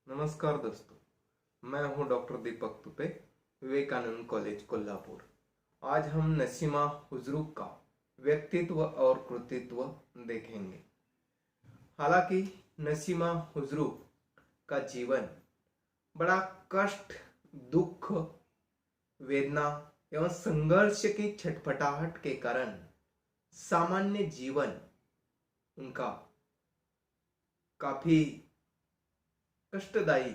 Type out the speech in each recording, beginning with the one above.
नमस्कार दोस्तों, मैं हूं डॉक्टर दीपक तुपे, विवेकानंद कॉलेज कोल्हापुर। आज हम नसीमा हुजरूक का व्यक्तित्व और कृतित्व देखेंगे। हालांकि नसीमा हुजरूक का जीवन बड़ा कष्ट, दुख, वेदना एवं संघर्ष की छटपटाहट के कारण सामान्य जीवन उनका काफी कष्टदायी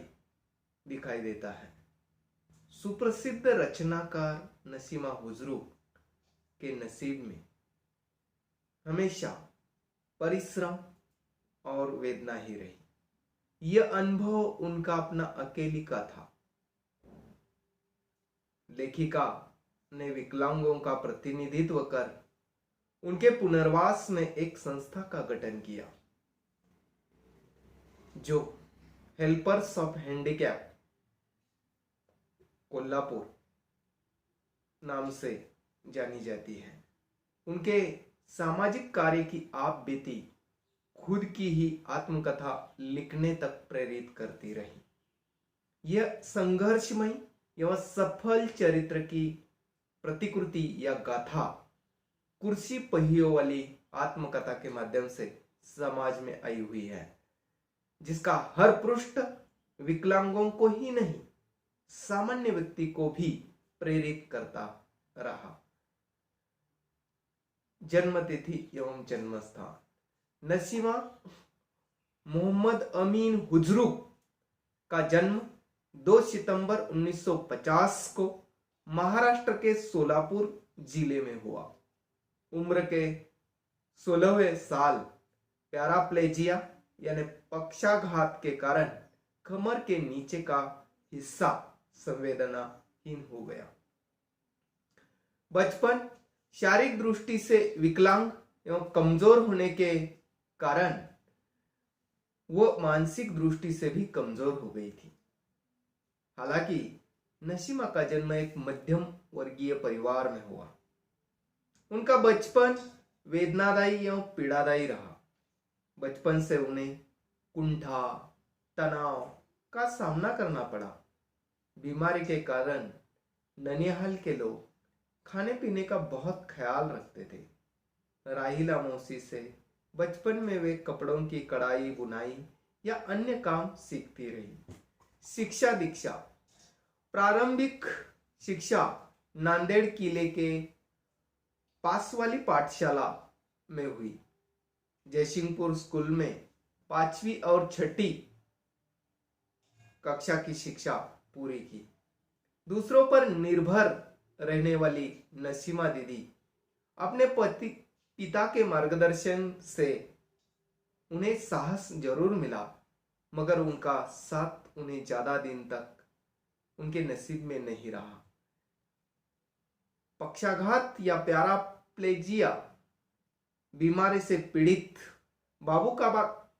दिखाई देता है। सुप्रसिद्ध रचनाकार नसीमा हुजरूक के नसीब में हमेशा परिश्रम और वेदना ही रही। यह अनुभव उनका अपना अकेली का था। लेखिका ने विकलांगों का प्रतिनिधित्व कर उनके पुनर्वास में एक संस्था का गठन किया जो हेल्पर्स ऑफ हैंडीकैप कोल्हापुर नाम से जानी जाती है। उनके सामाजिक कार्य की आप बीती खुद की ही आत्मकथा लिखने तक प्रेरित करती रही। यह संघर्षमय एवं सफल चरित्र की प्रतिकृति या गाथा कुर्सी पहियों वाली आत्मकथा के माध्यम से समाज में आई हुई है, जिसका हर पृष्ठ विकलांगों को ही नहीं, सामान्य व्यक्ति को भी प्रेरित करता रहा। जन्म तिथि एवं जन्म स्थान। नसीमा मोहम्मद अमीन हुजरूक का जन्म 2 सितंबर 1950 को महाराष्ट्र के सोलापुर जिले में हुआ। उम्र के 16वें साल पैराप्लेजिया यानी पक्षाघात के कारण कमर के नीचे का हिस्सा संवेदनाहीन हो गया। बचपन शारीरिक दृष्टि से विकलांग एवं कमजोर होने के कारण वो मानसिक दृष्टि से भी कमजोर हो गई थी। हालांकि नसीमा का जन्म एक मध्यम वर्गीय परिवार में हुआ। उनका बचपन वेदनादायी एवं पीड़ादायी रहा। बचपन से उन्हें कुंठा, तनाव का सामना करना पड़ा। बीमारी के कारण ननिहाल के लोग खाने पीने का बहुत ख्याल रखते थे। राहिला मौसी से बचपन में वे कपड़ों की कढ़ाई, बुनाई या अन्य काम सीखती रही। शिक्षा दीक्षा। प्रारंभिक शिक्षा नांदेड़ किले के पास वाली पाठशाला में हुई। जयसिंहपुर स्कूल में 5वीं और 6ठी कक्षा की शिक्षा पूरी की। दूसरों पर निर्भर रहने वाली नसीमा दीदी अपने पिता के मार्गदर्शन से उन्हें साहस जरूर मिला, मगर उनका साथ उन्हें ज्यादा दिन तक उनके नसीब में नहीं रहा। पक्षाघात या पैराप्लेजिया बीमारी से पीड़ित बाबू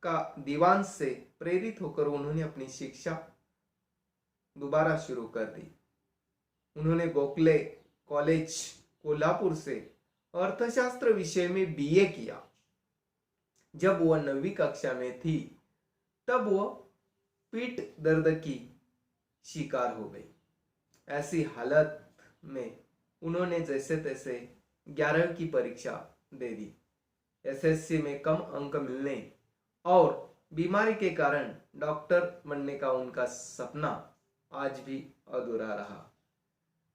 का दीवान से प्रेरित होकर उन्होंने अपनी शिक्षा दोबारा शुरू कर दी। उन्होंने गोखले कॉलेज कोल्हापुर से अर्थशास्त्र विषय में बीए किया। जब वह 9वीं कक्षा में थी तब वह पीठ दर्द की शिकार हो गई। ऐसी हालत में उन्होंने जैसे तैसे 11वीं की परीक्षा दे दी। एसएससी में कम अंक मिलने और बीमारी के कारण डॉक्टर बनने का उनका सपना आज भी अधूरा रहा।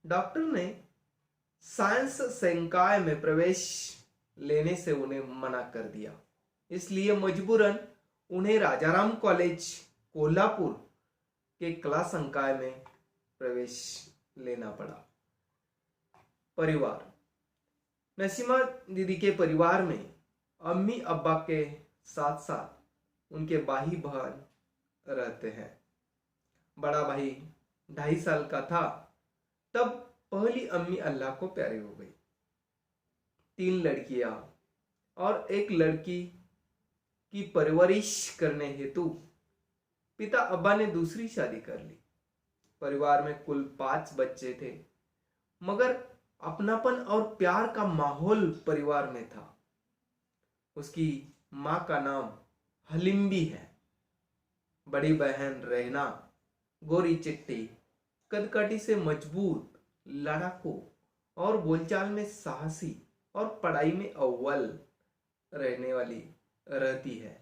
डॉक्टर ने साइंस संकाय में प्रवेश लेने से उन्हें मना कर दिया, इसलिए मजबूरन उन्हें राजाराम कॉलेज कोल्हापुर के कला संकाय में प्रवेश लेना पड़ा। परिवार। नसीमा दीदी के परिवार में अम्मी अब्बा के साथ साथ उनके भाई बहन रहते हैं। बड़ा भाई 2.5 साल का था तब पहली अम्मी अल्लाह को प्यारी हो गई। 3 लड़कियां और 1 लड़की की परवरिश करने हेतु पिता अब्बा ने दूसरी शादी कर ली। परिवार में कुल 5 बच्चे थे, मगर अपनापन और प्यार का माहौल परिवार में था। उसकी मां का नाम हलिम्बी है। बड़ी बहन रहना गोरी चिट्टी, कदकाठी से मजबूत, लड़ाकू और बोलचाल में साहसी और पढ़ाई में अव्वल रहने वाली रहती है।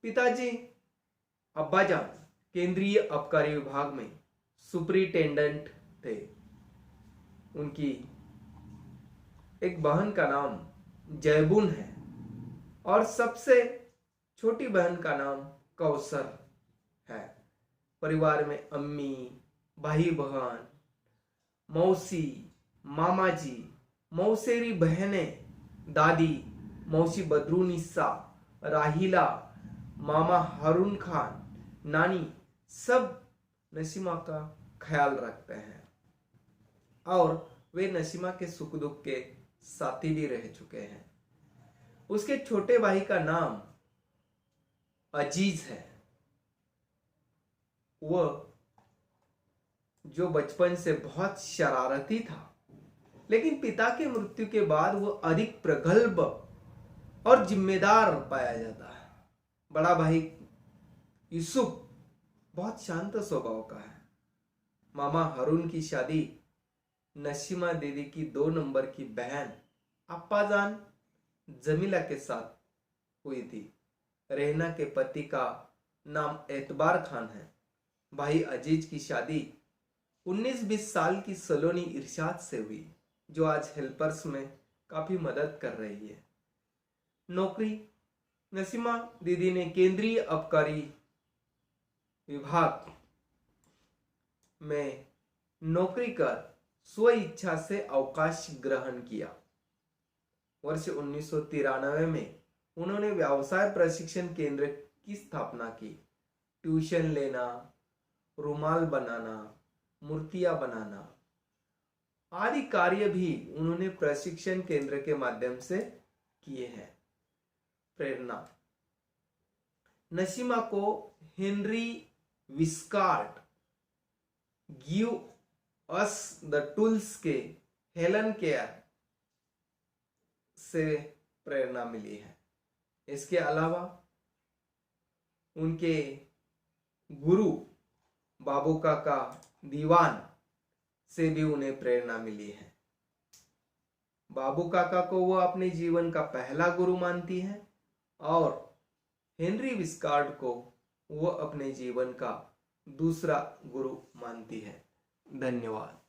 पिताजी अब्बाजान केंद्रीय आबकारी विभाग में सुपरिटेंडेंट थे। उनकी एक बहन का नाम जयबुन है और सबसे छोटी बहन का नाम कौसर है। परिवार में अम्मी, भाई बहन, मौसी, मामा जी, मौसेरी बहनें, दादी, मौसी बदरुनिसा, राहिला, मामा हारून खान, नानी सब नसीमा का ख्याल रखते हैं और वे नसीमा के सुख दुख के साथी भी रह चुके हैं। उसके छोटे भाई का नाम अजीज है। वह जो बचपन से बहुत शरारती था, लेकिन पिता के मृत्यु के बाद वह अधिक प्रगल्भ और जिम्मेदार पाया जाता है। बड़ा भाई यूसुफ बहुत शांत स्वभाव का है। मामा हारून की शादी नसीमा दीदी की 2 नंबर की बहन अप्पाजान जमीला के साथ हुई थी। रहना के पति का नाम एतबार खान है। भाई अजीज की शादी 19-20 साल की सलोनी इरशाद से हुई, जो आज हेल्पर्स में काफी मदद कर रही है। नौकरी नसीमा दीदी ने केंद्रीय आबकारी विभाग में नौकरी कर स्व इच्छा से अवकाश ग्रहण किया। वर्ष 1993 में उन्होंने व्यवसाय प्रशिक्षण केंद्र की स्थापना की। ट्यूशन लेना, रुमाल बनाना, मूर्तियां बनाना आदि कार्य भी उन्होंने प्रशिक्षण केंद्र के माध्यम से किए हैं। प्रेरणा नसीमा को Henry Viscardi give us the tools के हेलन केयर से प्रेरणा मिली है। इसके अलावा उनके गुरु बाबू काका दीवान से भी उन्हें प्रेरणा मिली है। बाबू काका को वह अपने जीवन का पहला गुरु मानती है और हेनरी विस्कार्ड को वह अपने जीवन का दूसरा गुरु मानती है। धन्यवाद।